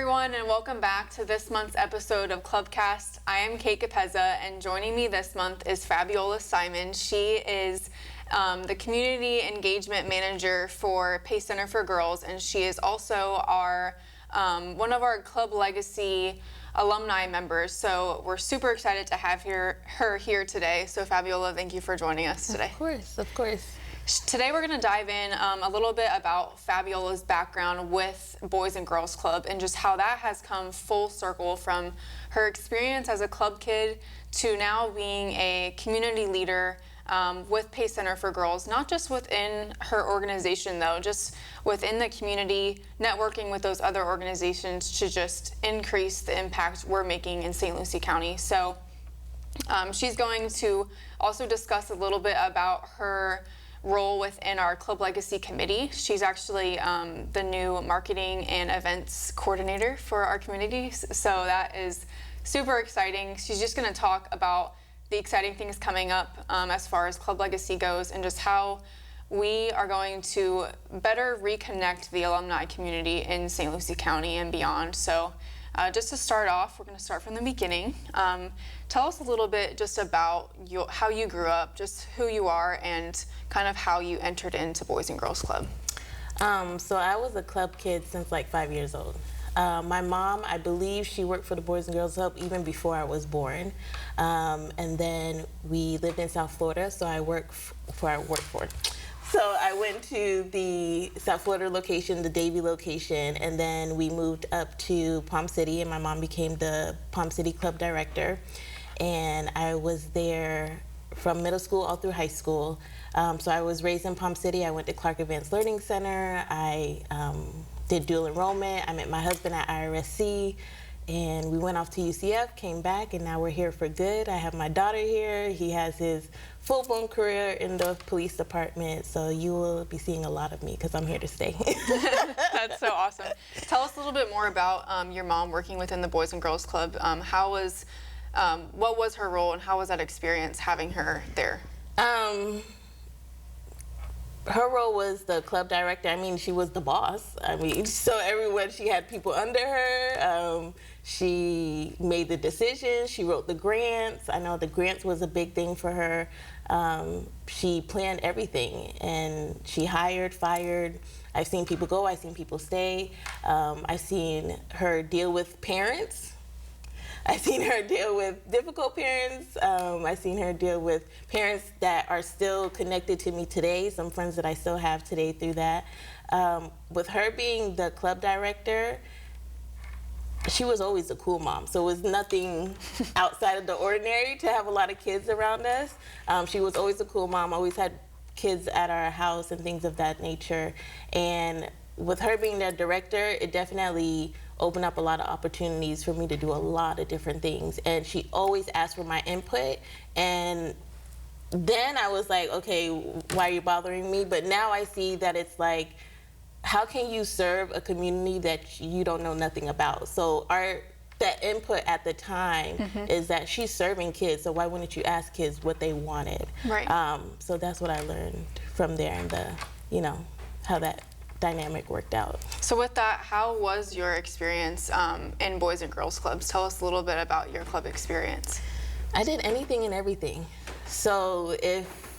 everyone, and welcome back to this month's episode of Clubcast. I am Kate Capezza, and joining me this month is Fabiola Simon. She is the Community Engagement Manager for Pace Center for Girls, and she is also our one of our Club Legacy alumni members. So we're super excited to have her here today. So Fabiola, thank you for joining us today. Of course. Today we're going to dive in a little bit about Fabiola's background with Boys and Girls Club and just how that has come full circle from her experience as a club kid to now being a community leader with Pace Center for Girls, not just within her organization though, just within the community, networking with those other organizations to just increase the impact we're making in St. Lucie County. So she's going to also discuss a little bit about her role within our Club Legacy Committee. She's actually the new marketing and events coordinator for our community, so that is super exciting. She's just going to talk about the exciting things coming up as far as Club Legacy goes and just how we are going to better reconnect the alumni community in St. Lucie County and beyond. So just to start off, we're going to start from the beginning. Tell us a little bit just about how you grew up, just who you are, and kind of how you entered into Boys and Girls Club. So I was a club kid since like 5 years old. My mom, I believe she worked for the Boys and Girls Club even before I was born. And then we lived in South Florida, so I worked for. So I went to the South Florida location, the Davie location, and then we moved up to Palm City, and my mom became the Palm City Club director. And I was there from middle school all through high school. So I was raised in Palm City. I went to Clark Advanced Learning Center. I did dual enrollment. I met my husband at IRSC. And we went off to UCF, came back, and now we're here for good. I have my daughter here. He has his full-blown career in the police department, so you will be seeing a lot of me because I'm here to stay. That's so awesome. Tell us a little bit more about your mom working within the Boys and Girls Club. What was her role, and how was that experience having her there? Her role was the club director. I mean, she was the boss. I mean, so everyone, she had people under her. She made the decisions. She wrote the grants. I know the grants was a big thing for her. She planned everything, and she hired, fired. I've seen people go. I've seen people stay. I've seen her deal with parents. I've seen her deal with difficult parents. I've seen her deal with parents that are still connected to me today, some friends that I still have today through that. With her being the club director, she was always a cool mom, so it was nothing outside of the ordinary to have a lot of kids around us. She was always a cool mom, always had kids at our house and things of that nature. And with her being the director, it definitely opened up a lot of opportunities for me to do a lot of different things. And she always asked for my input. And then I was like, okay, why are you bothering me? But now I see that it's like, how can you serve a community that you don't know nothing about? So that input at the time is that she's serving kids, so why wouldn't you ask kids what they wanted? Right. So that's what I learned from there, and how that dynamic worked out. So with that, how was your experience in Boys and Girls Clubs? Tell us a little bit about your club experience. I did anything and everything. So if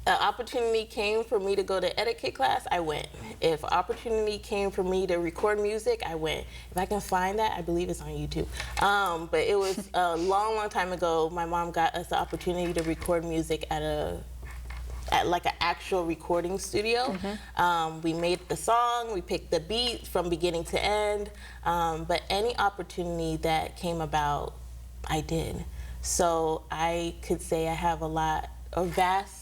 an opportunity came for me to go to etiquette class, I went. If an opportunity came for me to record music, I went. If I can find that, I believe it's on YouTube. But it was a long, long time ago. My mom got us the opportunity to record music at like an actual recording studio. We made the song, we picked the beat from beginning to end, but any opportunity that came about, I did. So I could say I have a vast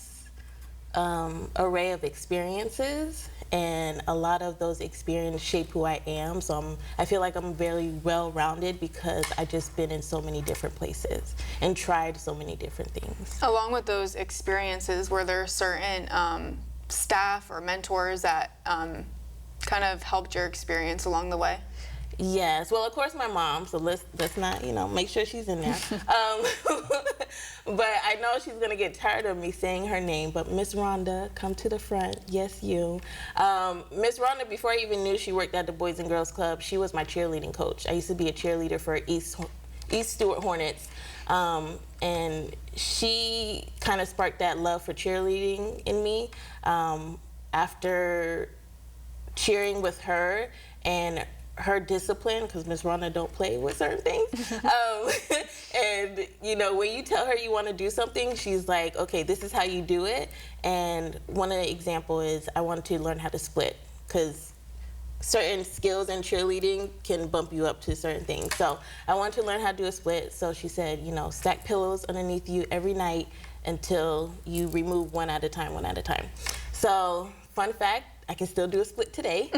array of experiences, and a lot of those experiences shape who I am. So I feel like I'm very well-rounded because I've just been in so many different places and tried so many different things. Along with those experiences, were there certain staff or mentors that kind of helped your experience along the way? Yes, well, of course, my mom, so let's not, make sure she's in there. But I know she's gonna get tired of me saying her name. But Miss Rhonda, come to the front. Yes, you. Miss Rhonda, before I even knew she worked at the Boys and Girls Club, she was my cheerleading coach. I used to be a cheerleader for East Stewart Hornets. And she kind of sparked that love for cheerleading in me. After cheering with her and her discipline, because Miss Rhonda don't play with certain things. And you know, when you tell her you want to do something, she's like, okay, this is how you do it. And one of the example is I wanted to learn how to split, because certain skills in cheerleading can bump you up to certain things. So I wanted to learn how to do a split. So she said, you know, stack pillows underneath you every night until you remove one at a time. So fun fact, I can still do a split today.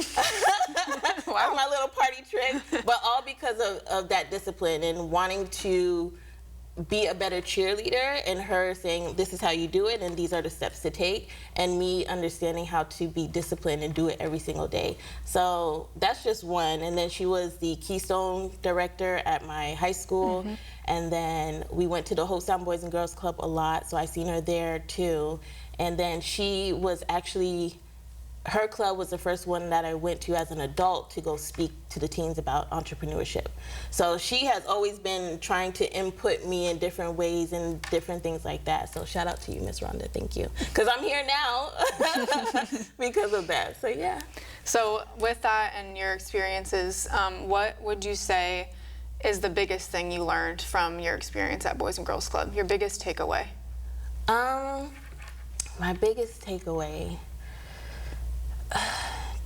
Wow. My little party trick, but all because of that discipline and wanting to be a better cheerleader, and her saying, this is how you do it and these are the steps to take, and me understanding how to be disciplined and do it every single day. So that's just one. And then she was the Keystone director at my high school. And then we went to the Hostown Boys and Girls Club a lot, so I seen her there too. And then she was actually, her club was the first one that I went to as an adult to go speak to the teens about entrepreneurship. So she has always been trying to input me in different ways and different things like that. So shout out to you, Miss Rhonda, thank you. Because I'm here now because of that, so yeah. So with that and your experiences, what would you say is the biggest thing you learned from your experience at Boys and Girls Club? Your biggest takeaway? My biggest takeaway,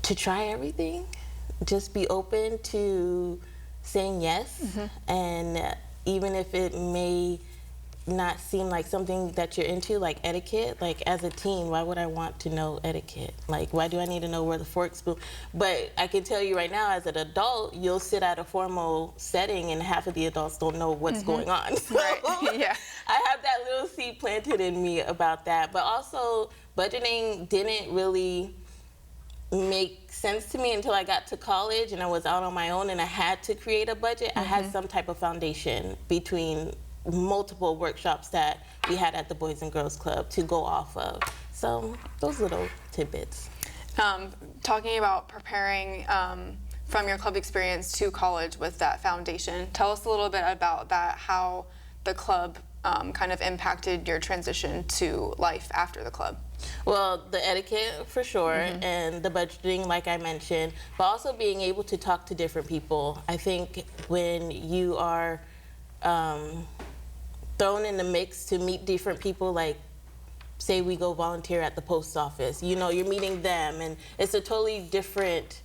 to try everything, just be open to saying yes. And even if it may not seem like something that you're into, like etiquette, like as a teen, why would I want to know etiquette? Like, why do I need to know where the fork spoon? But I can tell you right now, as an adult, you'll sit at a formal setting and half of the adults don't know what's going on. So Right. Yeah. I have that little seed planted in me about that. But also, budgeting didn't really make sense to me until I got to college and I was out on my own and I had to create a budget. I had some type of foundation between multiple workshops that we had at the Boys and Girls Club to go off of. So those little tidbits. Talking about preparing from your club experience to college with that foundation, tell us a little bit about that, how the club kind of impacted your transition to life after the club. Well, the etiquette for sure, and the budgeting, like I mentioned, but also being able to talk to different people. I think when you are thrown in the mix to meet different people, like say we go volunteer at the post office, you know, you're meeting them, and it's a totally different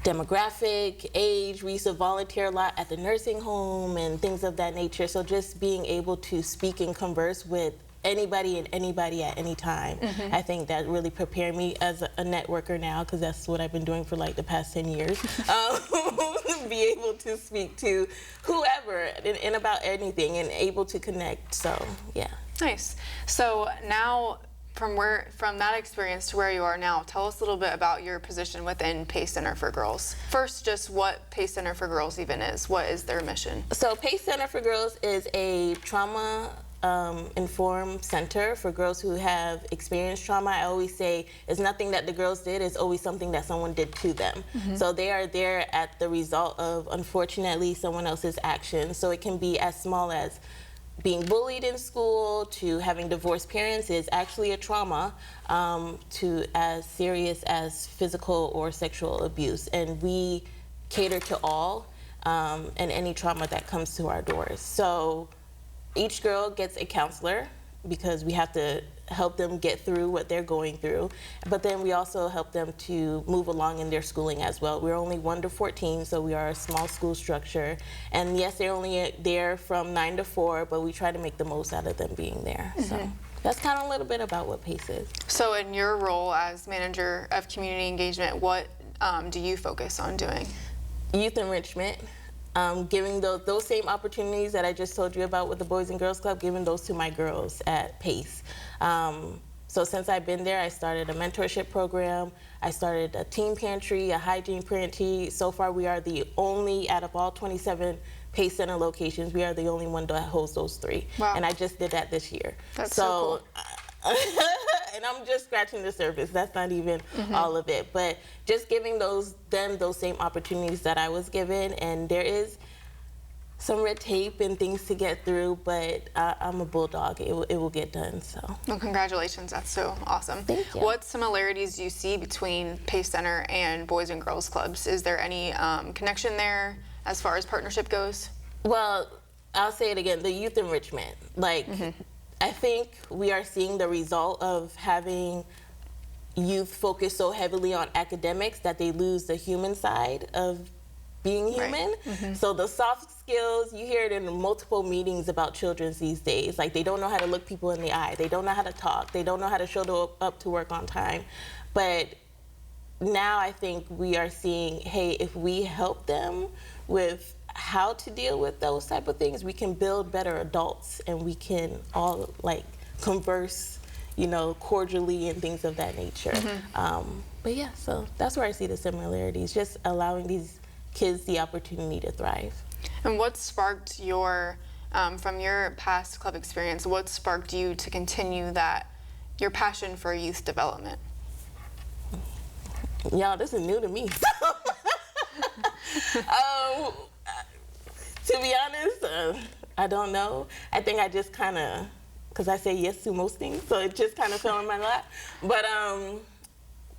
demographic, age. We used to volunteer a lot at the nursing home and things of that nature. So just being able to speak and converse with anybody and anybody at any time. I think that really prepared me as a networker now, because that's what I've been doing for like the past 10 years. Be able to speak to whoever and about anything and able to connect. So yeah. Nice. So now from that experience to where you are now, tell us a little bit about your position within PACE Center for Girls. First, just what PACE Center for Girls even is. What is their mission? So PACE Center for Girls is a trauma informed center for girls who have experienced trauma. I always say it's nothing that the girls did, it's always something that someone did to them. So they are there at the result of, unfortunately, someone else's actions. So it can be as small as being bullied in school to having divorced parents is actually a trauma, to as serious as physical or sexual abuse. And we cater to all and any trauma that comes to our doors. So each girl gets a counselor because we have to help them get through what they're going through. But then we also help them to move along in their schooling as well. We're only 1 to 14, so we are a small school structure. And yes, they're only there from 9 to 4, but we try to make the most out of them being there. So that's kind of a little bit about what PACE is. So in your role as manager of community engagement, what do you focus on doing? Youth enrichment. Giving those same opportunities that I just told you about with the Boys and Girls Club, giving those to my girls at PACE. So since I've been there, I started a mentorship program. I started a teen pantry, a hygiene pantry. So far, we are the only, out of all 27 Pace Center locations, we are the only one that holds those 3. Wow. And I just did that this year. That's so cool. And I'm just scratching the surface. That's not even all of it. But just giving them those same opportunities that I was given. And there is some red tape and things to get through, but I'm a bulldog. It will get done. So. Well, congratulations. That's so awesome. Thank you. What similarities do you see between Pace Center and Boys and Girls Clubs? Is there any connection there as far as partnership goes? Well, I'll say it again, the youth enrichment. Like, I think we are seeing the result of having youth focus so heavily on academics that they lose the human side of being human. Right. So the soft skills, you hear it in multiple meetings about children these days. Like, they don't know how to look people in the eye. They don't know how to talk. They don't know how to show up to work on time. But now I think we are seeing, hey, if we help them with how to deal with those type of things, we can build better adults, and we can all like converse, cordially and things of that nature. But yeah, so that's where I see the similarities, just allowing these kids the opportunity to thrive. And what sparked from your past club experience, what sparked you to continue your passion for youth development? Y'all, this is new to me. To be honest, I don't know. I think I just kind of, because I say yes to most things, so it just kind of fell in my lap. But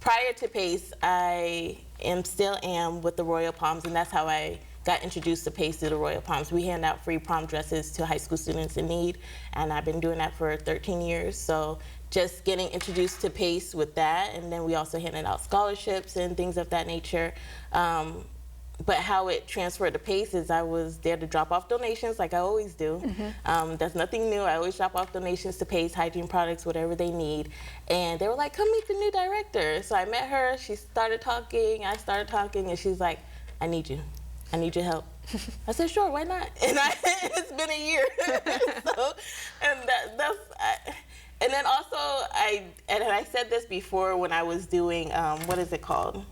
prior to Pace, I still am with the Royal Palms, and that's how I got introduced to Pace, through the Royal Palms. We hand out free prom dresses to high school students in need, and I've been doing that for 13 years. So just getting introduced to Pace with that, and then we also handed out scholarships and things of that nature. But how it transferred to Pace is I was there to drop off donations like I always do. That's nothing new. I always drop off donations to Pace, hygiene products, whatever they need. And they were like, come meet the new director. So I met her, she started talking, I started talking, and she's like, I need you. I need your help. I said, sure, why not? And it's been a year. And then also, I said this before when I was doing, what is it called?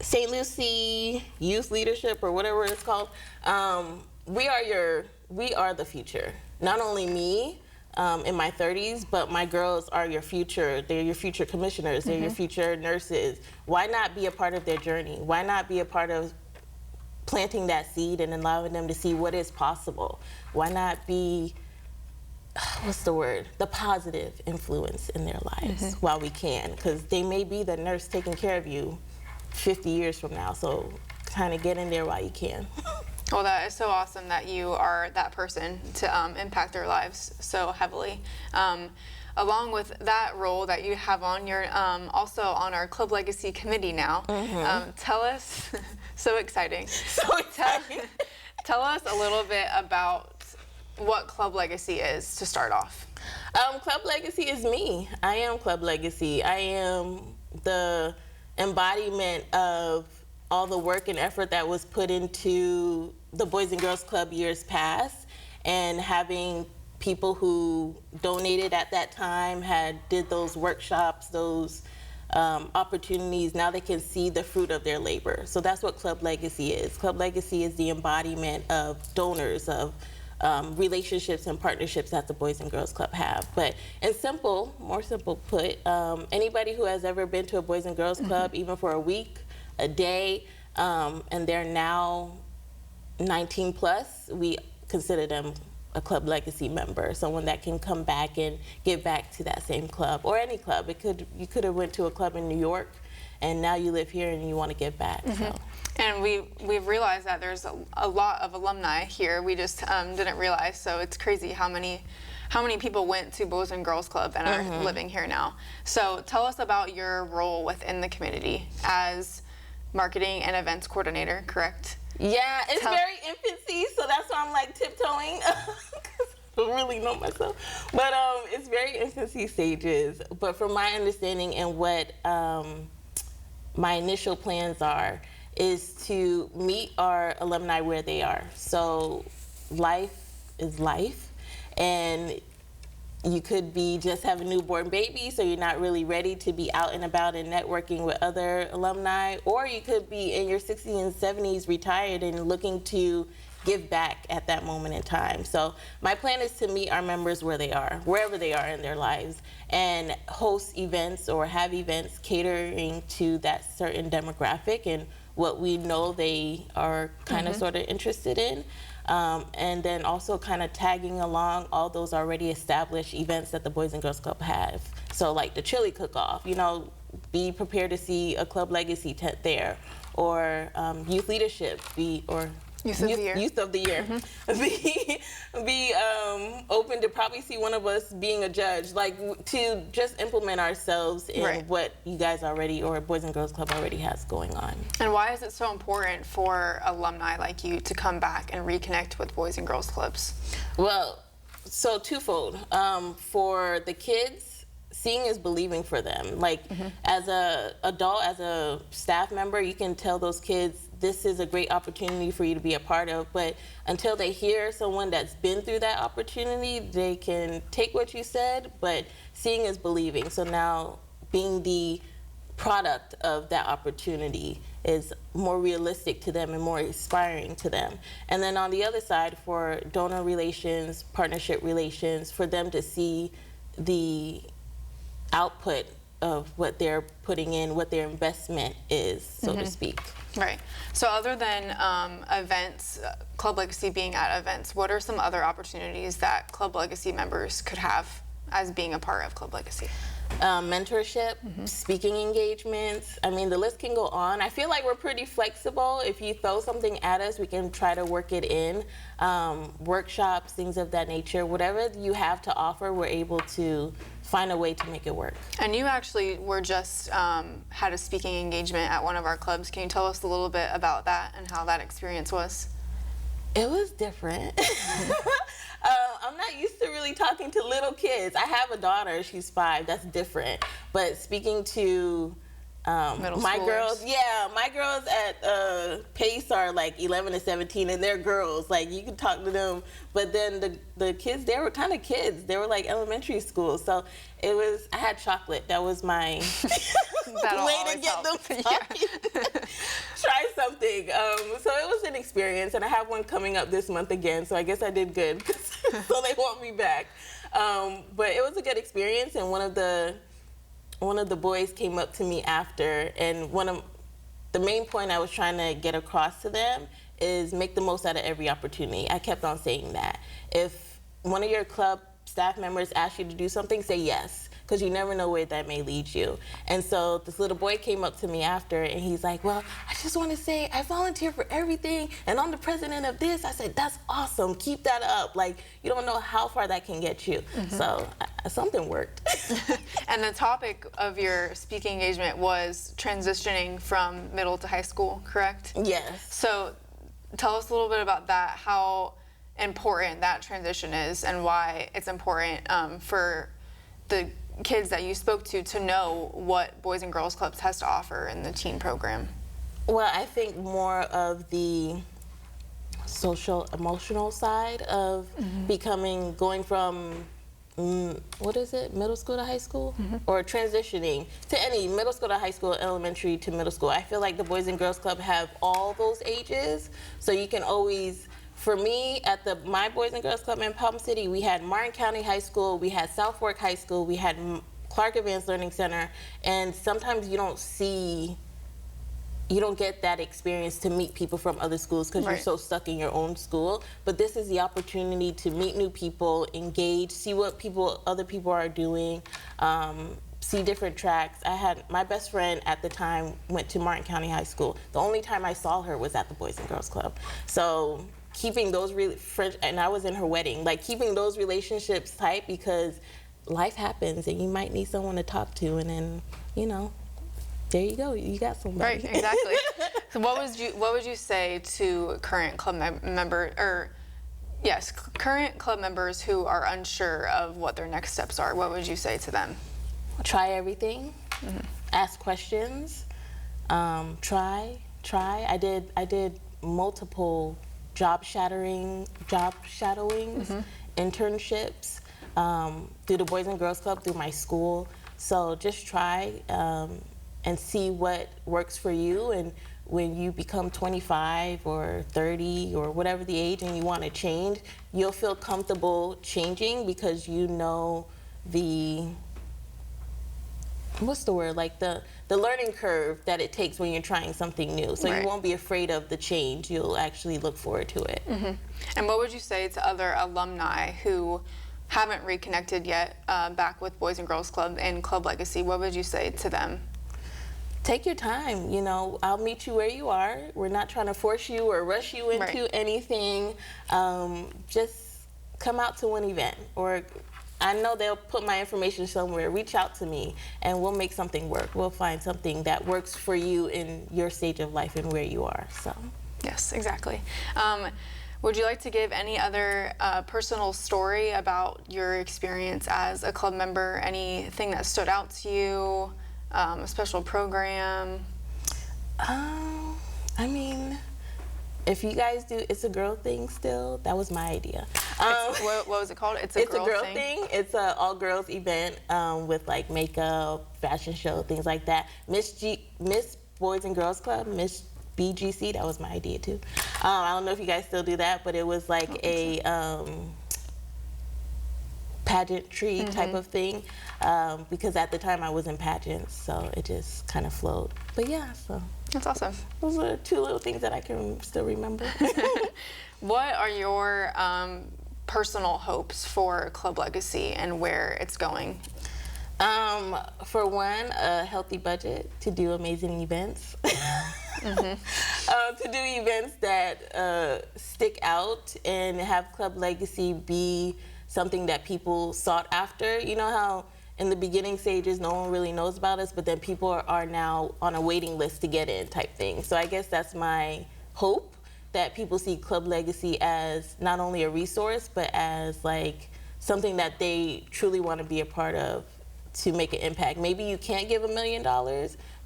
St. Lucie Youth Leadership, or whatever it's called. We are the future. Not only me in my 30s, but my girls are your future. They're your future commissioners. They're your future nurses. Why not be a part of their journey? Why not be a part of planting that seed and allowing them to see what is possible? Why not be, the positive influence in their lives while we can? Because they may be the nurse taking care of you 50 years from now, so kind of get in there while you can. Well, that is so awesome that you are that person to impact their lives so heavily. Along with that role that you have on, you're also on our Club Legacy Committee now. Tell us, so exciting. So exciting. Tell us a little bit about what Club Legacy is to start off. Club Legacy is me. I am Club Legacy. I am the embodiment of all the work and effort that was put into the Boys and Girls Club years past, and having people who donated at that time, did those workshops, those opportunities. Now they can see the fruit of their labor. So that's what Club Legacy is. Club Legacy is the embodiment of donors, of relationships and partnerships that the Boys and Girls Club have. But more simple put, anybody who has ever been to a Boys and Girls Club, even for a week, a day, and they're now 19 plus, we consider them a Club Legacy member, someone that can come back and give back to that same club, or any club. You could have went to a club in New York, and now you live here and you want to give back. So. And we've realized that there's a lot of alumni here. We just didn't realize, so it's crazy how many people went to Boys and Girls Club and are living here now. So tell us about your role within the community as marketing and events coordinator, correct? Yeah, it's very infancy, so that's why I'm like tiptoeing, because I don't really know myself. But it's very infancy stages. But from my understanding and what my initial plans are, is to meet our alumni where they are. So life is life, and You could be just have a newborn baby, so you're not really ready to be out and about and networking with other alumni. Or you could be in your 60s and 70s retired and looking to give back at that moment in time. So my plan is to meet our members where they are, wherever they are in their lives, and host events or have events catering to that certain demographic and what we know they are kind of sort of interested in. And then also kind of tagging along all those already established events that the Boys and Girls Club have. So like the chili cook-off, you know, be prepared to see a club legacy tent there, or youth leadership, Youth of the Year. Be open to probably see one of us being a judge, like to just implement ourselves in what you guys already, or Boys and Girls Club already has going on. And why is it so important for alumni like you to come back and reconnect with Boys and Girls Clubs? Well, so twofold. For the kids, seeing is believing for them. Like as a adult, as a staff member, you can tell those kids, this is a great opportunity for you to be a part of, but until they hear someone that's been through that opportunity, they can take what you said, but seeing is believing. So now being the product of that opportunity is more realistic to them and more inspiring to them. And then on the other side, for donor relations, partnership relations, for them to see the output of what they're putting in, what their investment is, so to speak. Right. So other than events, Club Legacy being at events, what are some other opportunities that Club Legacy members could have as being a part of Club Legacy? Mentorship, speaking engagements. I mean, the list can go on. I feel like we're pretty flexible. If you throw something at us, we can try to work it in. Workshops, things of that nature. Whatever you have to offer, we're able to find a way to make it work. And you actually were just had a speaking engagement at one of our clubs. Can you tell us a little bit about that and how that experience was? It was different. I'm not used to really talking to little kids. I have a daughter, she's 5, that's different. But speaking to my girls, my girls at Pace are like 11 to 17, and they're girls. Like, you can talk to them. But then the kids, they were kind of kids. They were like elementary school. So it was, I had chocolate. That was my way to get them talking. Try something. So it was an experience, and I have one coming up this month again. So I guess I did good. So they want me back. But it was a good experience, and one of the boys came up to me after, and the main point I was trying to get across to them is make the most out of every opportunity. I kept on saying that. If one of your club staff members asks you to do something, say yes, because you never know where that may lead you. And so this little boy came up to me after, and he's like, well, I just want to say I volunteer for everything, and I'm the president of this. I said, that's awesome. Keep that up. Like, you don't know how far that can get you. So something worked. And the topic of your speaking engagement was transitioning from middle to high school, correct? Yes. So tell us a little bit about that, how important that transition is, and why it's important for the kids that you spoke to know what Boys and Girls Clubs has to offer in the teen program. Well, I think more of the social emotional side of going from middle school to high school, or transitioning to any middle school to high school, elementary to middle school. I feel like the Boys and Girls Club have all those ages, so you can always, for me, at my Boys and Girls Club in Palm City, we had Martin County High School, we had South Fork High School, we had Clark Advanced Learning Center, and sometimes you don't get that experience to meet people from other schools because you're so stuck in your own school. But this is the opportunity to meet new people, engage, see what other people are doing, see different tracks. I had my best friend at the time went to Martin County High School. The only time I saw her was at the Boys and Girls Club. So keeping those and I was in her wedding, like keeping those relationships tight, because life happens and you might need someone to talk to, and then, there you go, you got somebody. Right, exactly. So what would you say to current club current club members who are unsure of what their next steps are? What would you say to them? Try everything. Ask questions. Try. I did multiple job shadowings, internships. through the Boys and Girls Club, through my school. So just try and see what works for you. And when you become 25 or 30 or whatever the age and you want to change, you'll feel comfortable changing because you know what's the word, like the learning curve that it takes when you're trying something new. So Right. you won't be afraid of the change. You'll actually look forward to it. Mm-hmm. And what would you say to other alumni who haven't reconnected yet back with Boys and Girls Club and Club Legacy? What would you say to them? Take your time. You know, I'll meet you where you are. We're not trying to force you or rush you into Right. anything. Just come out to one event, or I know they'll put my information somewhere. Reach out to me and we'll make something work. We'll find something that works for you in your stage of life and where you are. So Yes, exactly. Would you like to give any other personal story about your experience as a club member? Anything that stood out to you? A special program? I mean, if you guys do It's a Girl Thing still, that was my idea. What was it called? It's a It's girl, a girl thing. It's an all-girls event with like makeup, fashion show, things like that. Miss Boys and Girls Club, Miss BGC, that was my idea too. I don't know if you guys still do that, but it was like a pageantry type of thing because at the time I was in pageants, so it just kind of flowed. But yeah, so That's awesome. those are two little things that I can still remember. What are your personal hopes for Club Legacy and where it's going? For one, a healthy budget to do amazing events. To do events that stick out and have Club Legacy be something that people sought after. You know how in the beginning stages no one really knows about us, but then people are now on a waiting list to get in type thing. So I guess that's my hope, that people see Club Legacy as not only a resource, but as like something that they truly want to be a part of to make an impact. Maybe you can't give $1 million,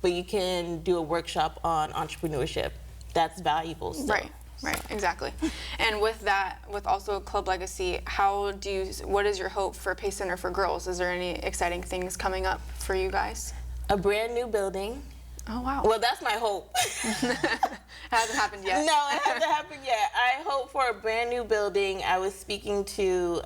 but you can do a workshop on entrepreneurship. That's valuable still. Right, exactly. And with that, with also Club Legacy, what is your hope for Pace Center for Girls? Is there any exciting things coming up for you guys? A brand new building. Oh, wow. Well, that's my hope. It hasn't happened yet. No, it hasn't happened yet. I hope for a brand new building. I was speaking to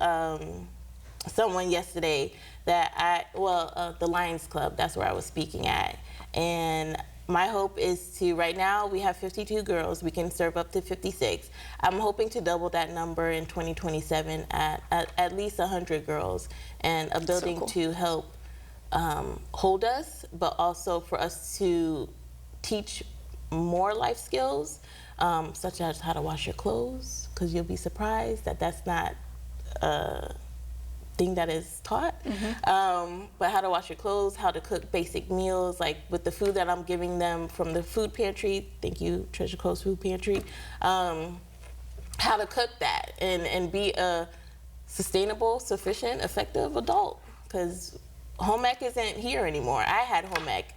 someone yesterday the Lions Club, that's where I was speaking at. And my hope is to, right now we have 52 girls, we can serve up to 56. I'm hoping to double that number in 2027 at least 100 girls, and a building So cool. to help hold us, but also for us to teach more life skills, such as how to wash your clothes, because you'll be surprised that that's not a thing that is taught. But how to wash your clothes, how to cook basic meals, like with the food that I'm giving them from the food pantry. Thank you, Treasure Coast Food Pantry. How to cook that and be a sustainable, sufficient, effective adult, because home ec isn't here anymore. I had home ec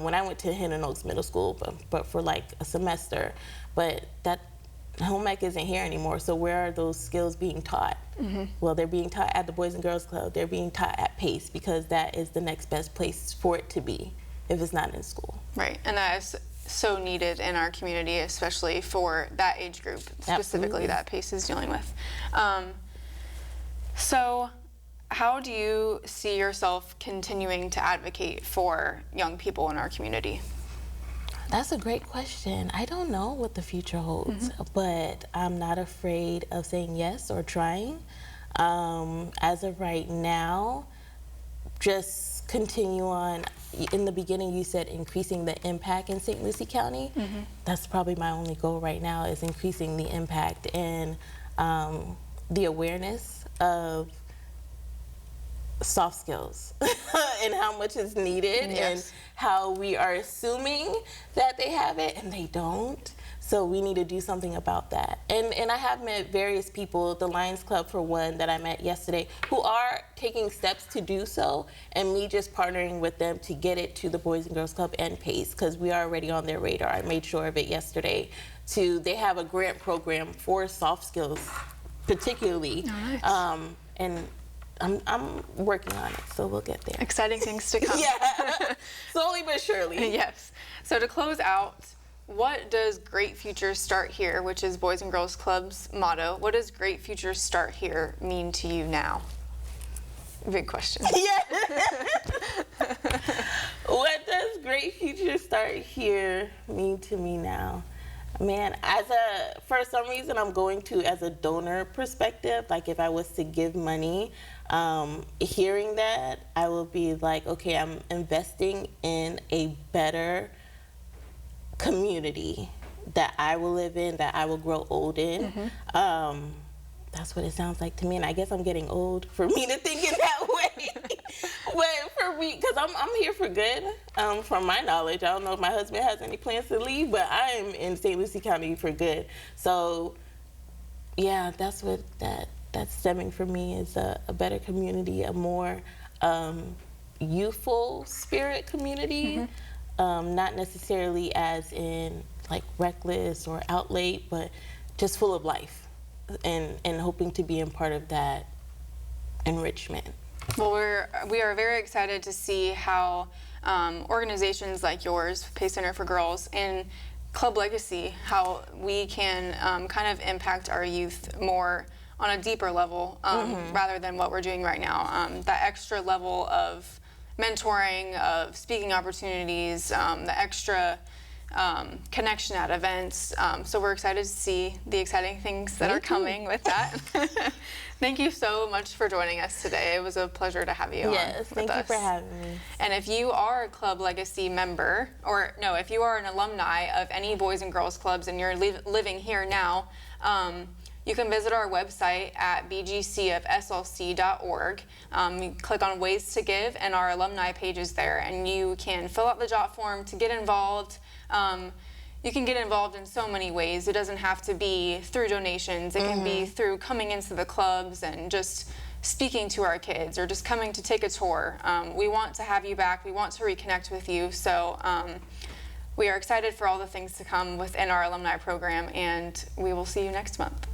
when I went to Hidden Oaks Middle School, but for like a semester. But that home ec isn't here anymore, so where are those skills being taught? Well, they're being taught at the Boys and Girls Club. They're being taught at Pace, because that is the next best place for it to be if it's not in school. Right, and that is so needed in our community, especially for that age group, specifically Absolutely. that Pace is dealing with. So how do you see yourself continuing to advocate for young people in our community? That's a great question. I don't know what the future holds, but I'm not afraid of saying yes or trying. As of right now, just continue on. In the beginning, you said increasing the impact in St. Lucie County. That's probably my only goal right now, is increasing the impact and the awareness of soft skills and how much is needed. Yes. And how we are assuming that they have it and they don't. So we need to do something about that. And I have met various people, the Lions Club for one, that I met yesterday, who are taking steps to do so, and me just partnering with them to get it to the Boys and Girls Club and Pace, because we are already on their radar. I made sure of it yesterday. They have a grant program for soft skills, particularly. Nice. And I'm working on it, so we'll get there. Exciting things to come. Yeah, slowly but surely. Yes. So to close out, what does Great Futures Start Here, which is Boys and Girls Club's motto, what does Great Futures Start Here mean to you now? Big question. Yeah. What does Great Futures Start Here mean to me now? Man, for some reason, I'm going to as a donor perspective. Like if I was to give money, hearing that, I will be like, okay, I'm investing in a better community that I will live in, that I will grow old in. That's what it sounds like to me, and I guess I'm getting old for me to think in that way. But for me, because I'm here for good, from my knowledge. I don't know if my husband has any plans to leave, but I am in St. Lucie County for good. So, yeah, that's what that's stemming for me is a better community, a more youthful spirit community, not necessarily as in like reckless or out late, but just full of life. And hoping to be a part of that enrichment. Well, we are very excited to see how organizations like yours, Pace Center for Girls, and Club Legacy, how we can kind of impact our youth more on a deeper level rather than what we're doing right now. That extra level of mentoring, of speaking opportunities, the extra connection at events. So we're excited to see the exciting things that are coming with that. Thank you so much for joining us today. It was a pleasure to have you on with us. Thank you for having me. And if you are a Club Legacy member, or no, if you are an alumni of any Boys and Girls Clubs and you're living here now, you can visit our website at bgcofslc.org. You click on Ways to Give, and our alumni page is there, and you can fill out the jot form to get involved. You can get involved in so many ways. It doesn't have to be through donations. It can be through coming into the clubs and just speaking to our kids or just coming to take a tour. We want to have you back. We want to reconnect with you. So we are excited for all the things to come within our alumni program, and we will see you next month.